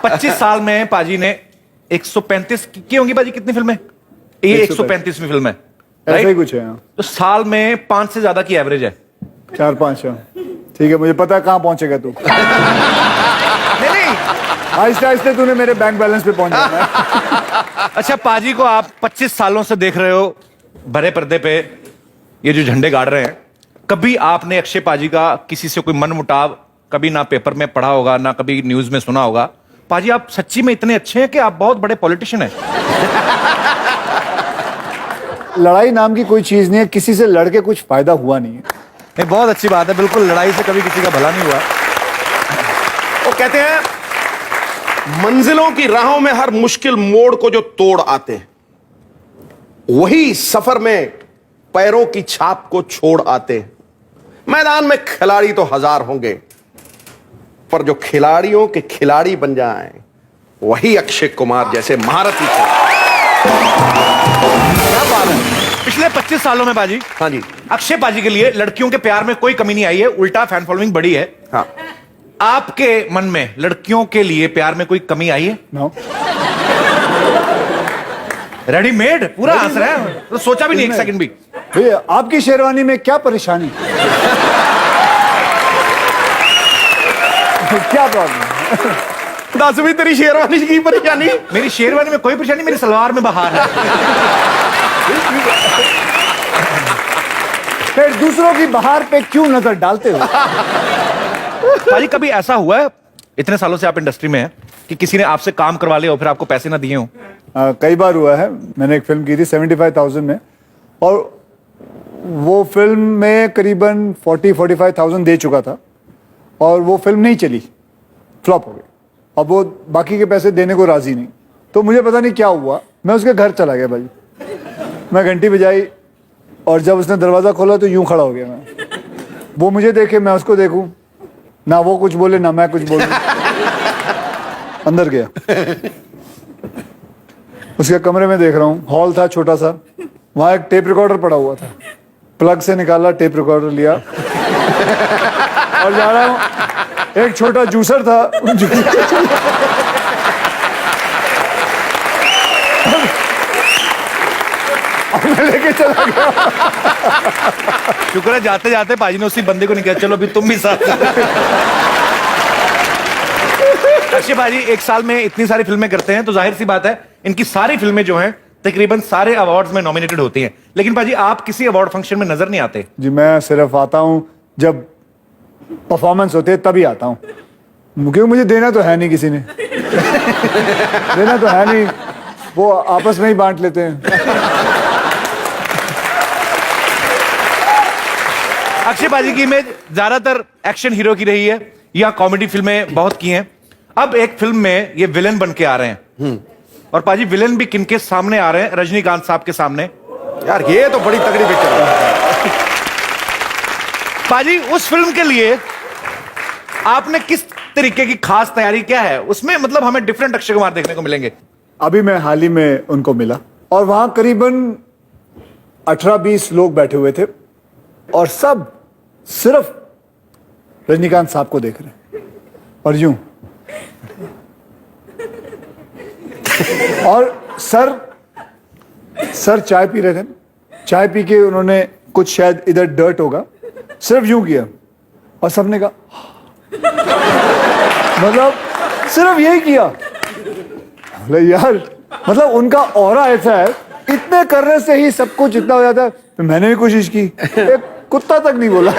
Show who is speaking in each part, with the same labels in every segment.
Speaker 1: 25 साल में पाजी ने 135 की होंगी पाजी, कितनी फिल्में? ये 135वीं फिल्म है,
Speaker 2: ऐसा ही कुछ है।
Speaker 1: तो साल में 5 से ज्यादा की एवरेज है।
Speaker 2: 4-5। ठीक है, मुझे पता है कहाँ पहुंचेगा तू।
Speaker 1: नहीं
Speaker 2: आहिस्ते आहिस्ते तूने मेरे बैंक बैलेंस पे पहुंच जाना है।
Speaker 1: अच्छा, पाजी को आप 25 सालों से देख रहे हो बड़े पर्दे पे, ये जो झंडे गाड़ रहे हैं। कभी आपने अक्षय पाजी का किसी से कोई मनमुटाव कभी ना पेपर में पढ़ा होगा, ना कभी न्यूज में सुना होगा। पाजी आप सच्ची में इतने अच्छे हैं कि आप बहुत बड़े पॉलिटिशियन हैं।
Speaker 2: लड़ाई नाम की कोई चीज नहीं है, किसी से लड़के कुछ फायदा हुआ नहीं है।
Speaker 1: नहीं, बहुत अच्छी बात है, बिल्कुल लड़ाई से कभी किसी का भला नहीं हुआ।
Speaker 3: वो कहते हैं मंजिलों की राहों में हर मुश्किल मोड़ को जो तोड़ आते हैं, वही सफर में पैरों की छाप को छोड़ आते हैं। मैदान में खिलाड़ी तो हजार होंगे, पर जो खिलाड़ियों के खिलाड़ी बन जाएं, वही अक्षय कुमार जैसे महारथी थे।
Speaker 1: क्या बात है। पिछले 25 सालों में बाजी,
Speaker 3: हाँ जी,
Speaker 1: अक्षय पाजी के लिए लड़कियों के प्यार में कोई कमी नहीं आई है, उल्टा फैन फॉलोइंग बढ़ी है।
Speaker 3: हाँ।
Speaker 1: आपके मन में लड़कियों के लिए प्यार में कोई कमी आई है?
Speaker 2: नो।
Speaker 1: रेडीमेड पूरा हंस रहे हैं, तो सोचा भी नहीं एक सेकंड भी।
Speaker 2: भैया आपकी शेरवानी में क्या परेशानी? क्या प्रॉब्लम?
Speaker 3: 10वीं तेरी शेरवानी की परेशानी?
Speaker 1: मेरी शेरवानी में कोई परेशानी, मेरी सलवार में बहार है।
Speaker 2: फिर दूसरों की बहार पे क्यों नजर डालते हो?
Speaker 1: पाजी कभी ऐसा हुआ है इतने सालों से आप इंडस्ट्री में हैं कि किसी ने आपसे काम करवा लिया हो फिर आपको पैसे ना दिए हो?
Speaker 2: कई बार हुआ है। मैंने एक फिल्म की थी 75,000 में, और वो फिल्म में करीबन 40-45,000 दे चुका था, और वो फिल्म नहीं चली, फ्लॉप हो गई। अब वो बाकी के पैसे देने को राजी नहीं, तो मुझे पता नहीं क्या हुआ, मैं उसके घर चला गया भाई। मैं घंटी बजाई, और जब उसने दरवाज़ा खोला तो यूं खड़ा हो गया मैं। वो मुझे देखे, मैं उसको देखूं, ना वो कुछ बोले ना मैं कुछ बोलूं। अंदर गया, उसके कमरे में देख रहा हूँ, हॉल था छोटा सा, वहां एक टेप रिकॉर्डर पड़ा हुआ था। प्लग से निकाला, टेप रिकॉर्डर लिया और जा रहा हूँ। एक छोटा जूसर था, मैं लेके चला गया।
Speaker 1: शुक्र है जाते जाते पाजी ने उसी बंदे को नहीं किया, चलो अभी तुम भी साथ। अक्षय पाजी एक साल में इतनी सारी फिल्में करते हैं, तो जाहिर सी बात है इनकी सारी फिल्में जो हैं तकरीबन सारे अवार्ड्स में नॉमिनेटेड होती हैं। लेकिन पाजी आप किसी अवार्ड फंक्शन में नजर नहीं आते।
Speaker 2: जी, मैं सिर्फ आता हूँ जब परफॉर्मेंस होते है, तभी आता हूँ, क्योंकि मुझे देना तो है नहीं, किसी ने देना तो है नहीं, वो आपस में ही बांट लेते हैं।
Speaker 1: अक्षय पाजी की इमेज ज्यादातर एक्शन हीरो की रही है या कॉमेडी फिल्में बहुत की हैं। अब एक फिल्म में ये विलेन बन के आ रहे हैं, और पाजी विलेन भी किनके सामने आ रहे हैं? रजनीकांत साहब के सामने।
Speaker 3: यार ये तो बड़ी तगड़ी पिक्चर है।
Speaker 1: पाजी उस फिल्म के लिए आपने किस तरीके की खास तैयारी, क्या है उसमें? मतलब हमें डिफरेंट अक्षय कुमार देखने को मिलेंगे।
Speaker 2: अभी मैं हाल ही में उनको मिला, और वहां करीबन 18-20 लोग बैठे हुए थे, और सब सिर्फ रजनीकांत साहब को देख रहे हैं, और यूं। और सर चाय पी रहे थे, चाय पी के उन्होंने कुछ शायद इधर डर्ट होगा, सिर्फ यूं किया, और सबने कहा, मतलब सिर्फ यही किया। अरे यार, मतलब उनका ऑरा ऐसा है, इतने करने से ही सब कुछ इतना हो जाता है। तो मैंने भी कोशिश की, एक कुत्ता तक नहीं बोला।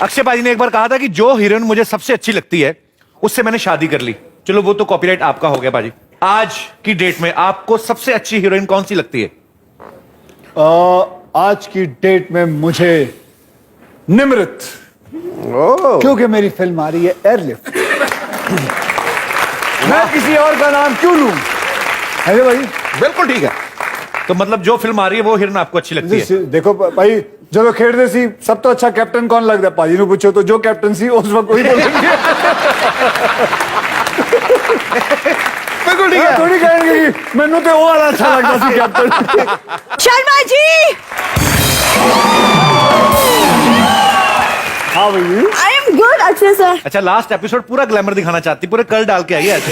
Speaker 1: अक्षय पाजी ने एक बार कहा था कि जो हीरोइन मुझे सबसे अच्छी लगती है उससे मैंने शादी कर ली। चलो वो तो कॉपीराइट आपका हो गया पाजी। आज की डेट में आपको सबसे अच्छी हीरोइन कौन सी लगती है?
Speaker 2: आज की डेट में मुझे निमृत, क्योंकि मेरी फिल्म आ रही है एयरलिफ्ट। मैं किसी और का नाम क्यों लूं? है भाई?
Speaker 3: बिल्कुल ठीक है।
Speaker 1: तो मतलब जो फिल्म आ रही है वो हीरोइन आपको अच्छी लगती है?
Speaker 2: देखो भाई, जो खेड़ते सी सब तो अच्छा कैप्टन कौन लगता है? पाजी ने पूछो तो जो कैप्टन सी उस वक्त वही बोलेंगे।
Speaker 3: बिल्कुल ठीक है।
Speaker 2: थोड़ी कहेंगे कि मैनू तो वो वाला अच्छा लगता सी कैप्टन।
Speaker 4: शर्मा जी,
Speaker 2: हाँ भाई,
Speaker 4: I am गुड अच्छे सर।
Speaker 1: अच्छा, लास्ट एपिसोड पूरा ग्लैमर दिखाना चाहती, पूरे कर्ल डाल के आई है ऐसे।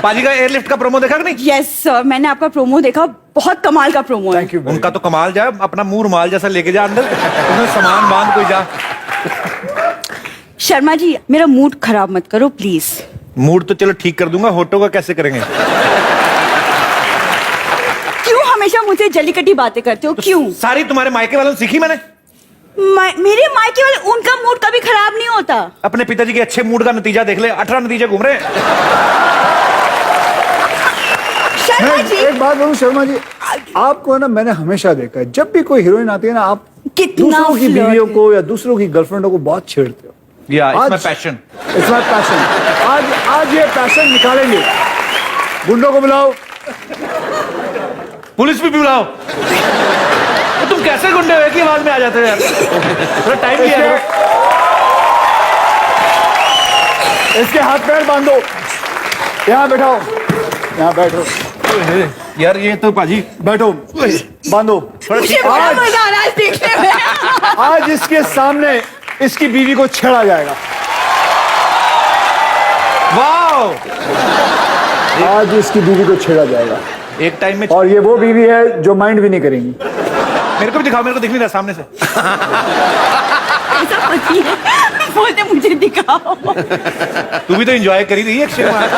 Speaker 1: पाजी का एयरलिफ्ट का प्रोमो देखा कि नहीं?
Speaker 4: यस सर, मैंने आपका प्रोमो देखा, बहुत कमाल का प्रोमो है।
Speaker 2: Thank you.
Speaker 1: उनका तो कमाल जाए, अपना मुंह रुमाल जैसा लेके जा अंदर, उसमें सामान बांध कोई जा।
Speaker 4: शर्मा जी, मेरा मूड खराब मत करो प्लीज।
Speaker 1: मूड तो चलो ठीक कर दूंगा, होटो का कैसे करेंगे?
Speaker 4: क्यों हमेशा मुझसे जल्लीकटी बातें करते हो, क्यों?
Speaker 1: सारी तुम्हारे मायके वालों से सीखी मैंने।
Speaker 4: मेरे मायके वाले, उनका मूड कभी खराब नहीं होता।
Speaker 1: अपने पिताजी के अच्छे मूड का नतीजा देख ले, 18 नतीजे घूम रहे हैं।
Speaker 4: शर्मा जी,
Speaker 2: एक बात बोलूं शर्मा जी, आपको ना मैंने हमेशा देखा है, जब भी कोई हीरोइन आती है ना, आप
Speaker 4: कितना
Speaker 2: दूसरों की
Speaker 4: flirt
Speaker 2: बीवियों
Speaker 4: है।
Speaker 2: को या दूसरों की गर्लफ्रेंडों को बहुत छेड़ते हो।
Speaker 1: It's passion.
Speaker 2: It's my passion. आज ये पैशन निकालेंगे। गुंडों को बुलाओ,
Speaker 1: पुलिस भी बुलाओ। तो तुम कैसे गुंडे हो, एक ही आवाज में आ जाते हो यार? थोड़ा टाइम लिया करो।
Speaker 2: इसके हाथ पैर बांधो, यहाँ बैठाओ, यहाँ बैठो,
Speaker 1: यार ये तो पाजी
Speaker 2: बैठो, बांधो।
Speaker 4: मुझे बड़ा मजा आ रहा है देखने में।
Speaker 2: आज इसके सामने इसकी बीवी को छेड़ा जाएगा।
Speaker 1: वाओ,
Speaker 2: आज इसकी बीवी को छेड़ा जाएगा,
Speaker 1: एक टाइम में।
Speaker 2: और ये वो बीवी है जो माइंड भी नहीं करेंगी।
Speaker 1: मेरे को भी दिखाओ, मेरे को दिख नहीं रहा सामने से।
Speaker 4: ऐसा पति है, बोलते मुझे दिखाओ।
Speaker 1: तू भी तो एंजॉय करी रही है अक्षय कुमार।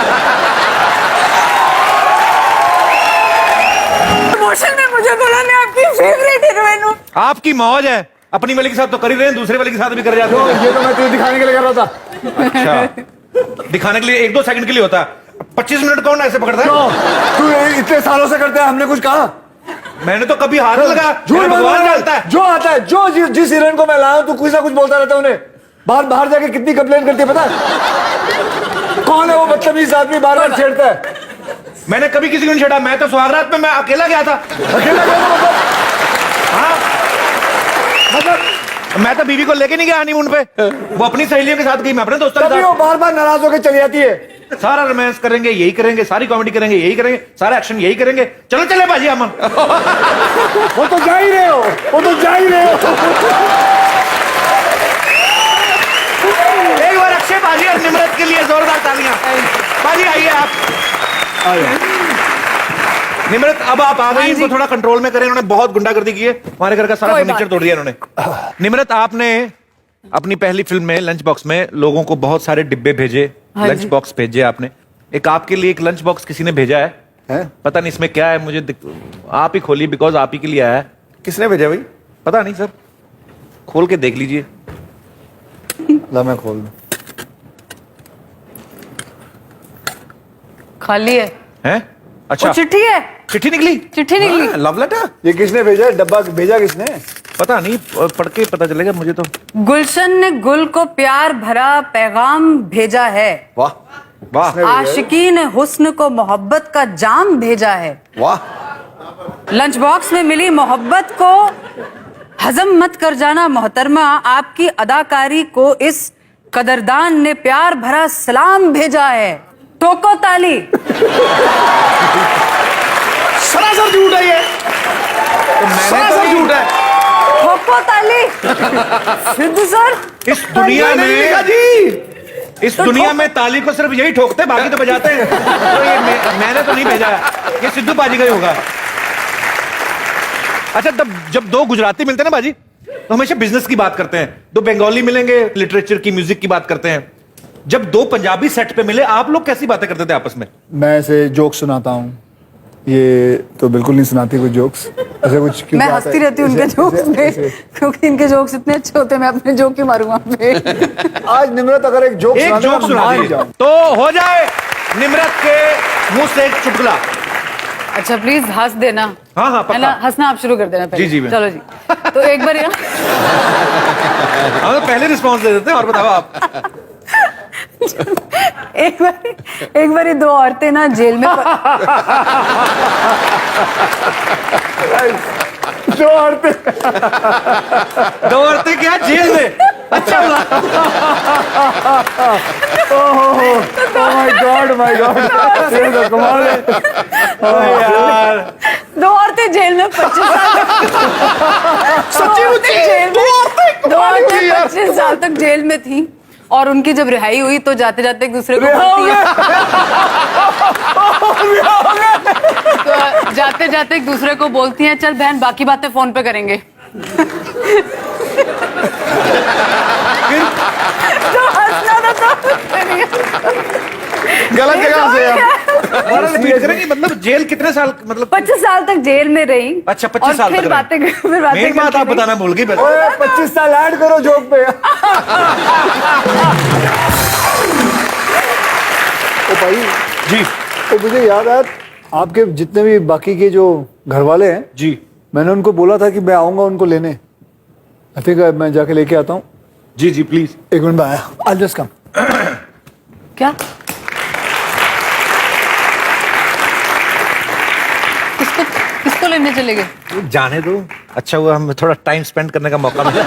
Speaker 4: प्रमोशन में मुझे बोला मैं आपकी फेवरेट हीरोइन हूँ।
Speaker 1: आपकी मौज है, अपनी वाले के साथ तो कर ही रहे हैं, दूसरे वाले के साथ भी कर जाते हो।
Speaker 2: ये तो मैं तुझे दिखाने के लिए कर रहा था।
Speaker 1: अच्छा, दिखाने के लिए 1-2 सेकंड के लिए होता है, 25 मिनट कौन ऐसे पकड़ता है?
Speaker 2: तू इतने सालों से करते हैं, हमने कुछ कहा?
Speaker 1: मैंने तो कभी हाथ नहीं लगा,
Speaker 2: झूठ
Speaker 1: मेरा भगवान
Speaker 2: बोल,
Speaker 1: जानता है।
Speaker 2: जो आता है, जिस हीरोइन को मैं लाया हूं, तू कुछ ना कुछ बोलता रहता है उन्हें। बाहर जाके कितनी कंप्लेन करती है पता है? कौन है वो बदतमीज आदमी बार छेड़ता है?
Speaker 1: मैंने कभी किसी को नहीं छेड़ा, मैं तो सुहागरात में मैं अकेला गया था।
Speaker 2: अकेला गया था
Speaker 1: हाँ,
Speaker 2: मतलब
Speaker 1: मैं तो बीवी को लेके नहीं गया हनीमून पे, वो अपनी सहेलियों के साथ गई, मैं अपने दोस्तों के
Speaker 2: तभी वो
Speaker 1: साथ।
Speaker 2: बार नाराज होकर चली जाती है।
Speaker 1: सारा रोमांस करेंगे, यही करेंगे, सारी कॉमेडी करेंगे, यही करेंगे, सारा एक्शन यही करेंगे। चलो चले बाजी अमन।
Speaker 2: वो तो जा ही रहे हो, वो तो जा ही रहे हो।
Speaker 1: एक बार अक्षय बाजी और निमरत के लिए जोरदार तालियां। बाजी आइए आप। निमरत, अब आप आ गई, इनको थोड़ा कंट्रोल में करें, इन्होंने बहुत गुंडागर्दी की है, हमारे घर का सारा फर्नीचर तोड़ दिया इन्होंने। निमरत, आपने अपनी पहली फिल्म में लंच बॉक्स में लोगों को बहुत सारे डिब्बे भेजे, लंच बॉक्स भेजे आपने। एक आपके लिए एक लंच बॉक्स किसी ने भेजा है, पता नहीं इसमें क्या है, मुझे आप ही खोलिए, बिकॉज आप ही के लिए आया है।
Speaker 3: किसने भेजा भाई?
Speaker 1: पता नहीं सर, खोल के देख लीजिए।
Speaker 2: ला मैं खोल दूं।
Speaker 5: खाली है।
Speaker 1: हैं? अच्छा,
Speaker 5: वो चिट्ठी है,
Speaker 1: चिट्ठी निकली।
Speaker 5: चिट्ठी निकली।
Speaker 3: Love letter?
Speaker 2: ये किसने भेजा है? डब्बा भेजा किसने?
Speaker 1: पता नहीं, पढ़ के पता चलेगा मुझे तो।
Speaker 5: गुलशन ने गुल को प्यार भरा पैगाम भेजा है।
Speaker 3: वाह
Speaker 1: वाह,
Speaker 5: आशिकी ने हुस्न को मोहब्बत का जाम भेजा है।
Speaker 3: वाह।
Speaker 5: लंच बॉक्स में मिली मोहब्बत को हजम मत कर जाना मोहतरमा, आपकी अदाकारी को इस कदरदान ने प्यार भरा सलाम भेजा है। ठोको ताली।
Speaker 3: सरासर झूठ है ये,
Speaker 1: तो मैंने तो
Speaker 3: सरासर
Speaker 1: नहीं-
Speaker 3: झूठ है।
Speaker 5: ठोको ताली। सिद्धू सर,
Speaker 1: इस दुनिया
Speaker 3: मैंने नहीं लिखा
Speaker 1: में,
Speaker 3: जी।
Speaker 1: इस दुनिया में ताली को सिर्फ यही ठोकते हैं, बाकी तो बजाते हैं। तो ये मैंने तो नहीं भेजा है, ये सिद्धू बाजी का ही होगा। अच्छा, तब जब दो गुजराती मिलते हैं ना बाजी, तो हमेशा बिजनेस की बात करते हैं। दो बंगाली मिलेंगे, लिटरेचर की, म्यूजिक की बात करते हैं। जब दो पंजाबी सेट पे मिले, आप लोग कैसी बातें करते थे आपस में?
Speaker 2: मैं ऐसे जोक सुनाता हूँ, ये तो बिल्कुल नहीं सुनाती कोई जोक्स ऐसे कुछ। क्यों
Speaker 5: मैं
Speaker 2: आता
Speaker 5: हंसती
Speaker 2: है?
Speaker 5: रहती हूँ उनके
Speaker 2: ऐसे-
Speaker 5: जोक्स
Speaker 2: ऐसे-
Speaker 5: पे,
Speaker 2: ऐसे।
Speaker 5: क्योंकि इनके जोक्स इतने अच्छे होते हैं, मैं अपने जोक ही मारूंगा पे।
Speaker 2: आज निमरत अगर एक जोक
Speaker 1: एक
Speaker 2: सुना दे,
Speaker 1: जोक
Speaker 2: मैं
Speaker 1: सुना
Speaker 2: मान
Speaker 1: दीजिए
Speaker 2: जाऊं।
Speaker 1: तो हो जाए निमरत के मुंह से एक चुटकुला।
Speaker 5: अच्छा प्लीज हंस देना।
Speaker 1: हाँ, हाँ, पक्का।
Speaker 5: है ना, हंसना आप शुरू कर देना पहले।
Speaker 1: जी, जी, मैं।
Speaker 5: चलो जी। तो एक बार
Speaker 1: हम तो पहले रिस्पॉन्स दे देते हैं, और बताओ आप।
Speaker 5: एक बार ये दो औरतें ना जेल में
Speaker 2: जो औरतें
Speaker 1: दो औरतें क्या जेल में? अच्छा हुआ।
Speaker 2: माय गॉड ये तो कमाल है।
Speaker 1: यार
Speaker 5: 2 औरतें जेल में 25 साल
Speaker 3: सच्ची मुच्ची
Speaker 5: जेल में 2 औरतें
Speaker 3: थी यार।
Speaker 5: 25 साल तक जेल में थी और उनकी जब रिहाई हुई तो जाते जाते एक दूसरे को बोलती है, तो जाते जाते एक दूसरे को बोलती हैं, चल बहन बाकी बातें फोन पे करेंगे। तो हंसना था तो
Speaker 3: गलत जगह से यार।
Speaker 1: दोबारा रिपीट करें कि मतलब जेल कितने साल, मतलब
Speaker 5: 25 साल तक जेल में रही।
Speaker 1: अच्छा 25 साल
Speaker 5: और
Speaker 1: तक
Speaker 5: फिर
Speaker 1: रहे।
Speaker 5: बातें
Speaker 1: मेन बात आप बताना भूल गई।
Speaker 2: ओए 25 साल ऐड करो जोक पे। ओ भाई
Speaker 1: जी
Speaker 2: तो मुझे याद आया आपके जितने भी बाकी के जो घर वाले हैं,
Speaker 1: जी
Speaker 2: मैंने उनको बोला था कि मैं आऊंगा उनको लेने। आई थिंक मैं जाके लेके आता हूँ।
Speaker 1: जी जी प्लीज।
Speaker 2: 1 मिनट में आया। I just come.
Speaker 5: क्या किसको लेने चले गए?
Speaker 1: जाने दो, अच्छा हुआ हमें थोड़ा टाइम स्पेंड करने का मौका मिला।